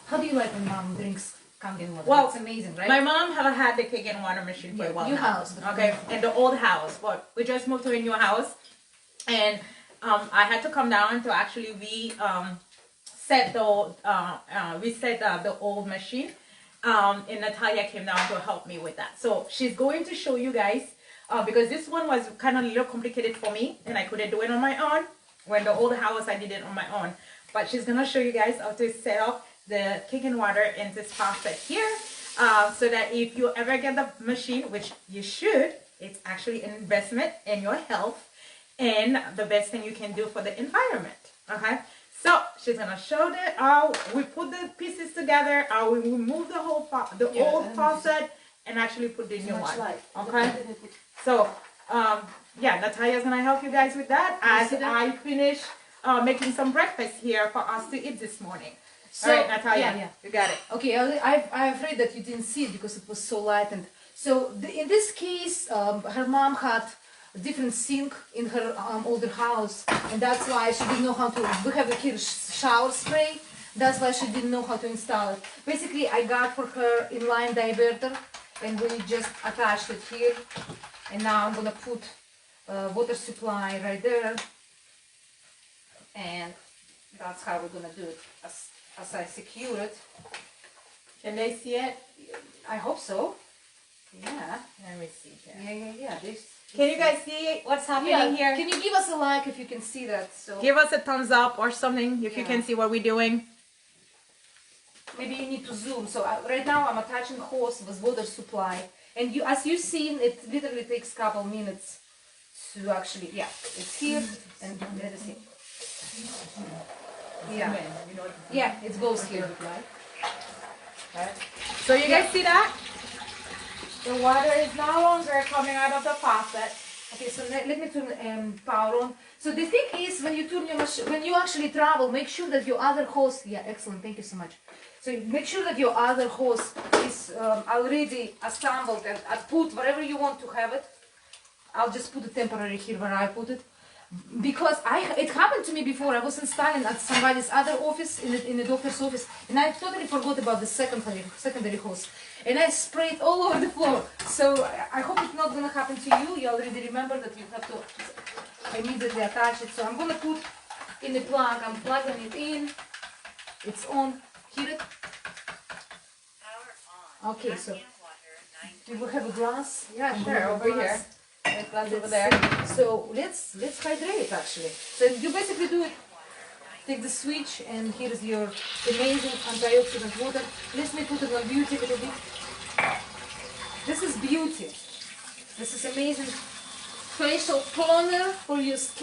How do you like when mom drinks Kangen water? Well, it's amazing, right? My mom have had the cake and water machine for a while new now. house. Okay, in the old house. But we just moved to a new house, and I had to come down to actually reset the old machine. And Natalia came down to help me with that. So she's going to show you guys because this one was kind of a little complicated for me, and I couldn't do it on my own. When the old house, I did it on my own. But she's gonna show you guys how to set up the cake and water in this faucet here, so that if you ever get the machine, which you should, it's actually an investment in your health and the best thing you can do for the environment. Okay, so she's gonna show how we put the pieces together, how we remove the whole old faucet and actually put the new one. Okay, so yeah, Natalia's gonna help you guys with that as I finish making some breakfast here for us to eat this morning. So, all right, Natalia, you got it. Okay, I'm afraid that you didn't see it because it was so light. And so in this case, her mom had a different sink in her older house, and that's why she didn't know how to. We have here shower spray. That's why she didn't know how to install it. Basically, I got for her inline diverter, and we just attached it here. And now I'm gonna put water supply right there, and that's how we're gonna do it. As I secure it. Can they see it? I hope so. Yeah. Let me see here. Yeah. Can you guys see what's happening here? Can you give us a like if you can see that? So give us a thumbs up or something if you can see what we're doing. Maybe you need to zoom. So right now I'm attaching hose with water supply, and as you've seen, it literally takes a couple minutes to actually. Yeah, it's here, and let us see. Yeah, it goes here. Okay. So you guys see that? The water is no longer coming out of the faucet. Okay, so let me turn power on. So the thing is, when you turn your machine, when you actually travel, make sure that your other hose. Yeah, excellent. Thank you so much. So make sure that your other hose is already assembled and put wherever you want to have it. I'll just put it temporary here where I put it. Because it happened to me before. I was installing at somebody's other office, in the doctor's office, and I totally forgot about the secondary hose, and I sprayed all over the floor. So I hope it's not gonna happen to you. You already remember that you have to immediately attach it. So I'm gonna put in the plug. I'm plugging it in. It's on. Hear it? Okay. So do we have a glass? Yeah, sure. Over here. Over there. So let's hydrate it actually. So you basically do it. Take the switch, and here's your amazing antioxidant water. Let me put it on Beauty a little bit. This is Beauty. This is amazing facial toner for your skin.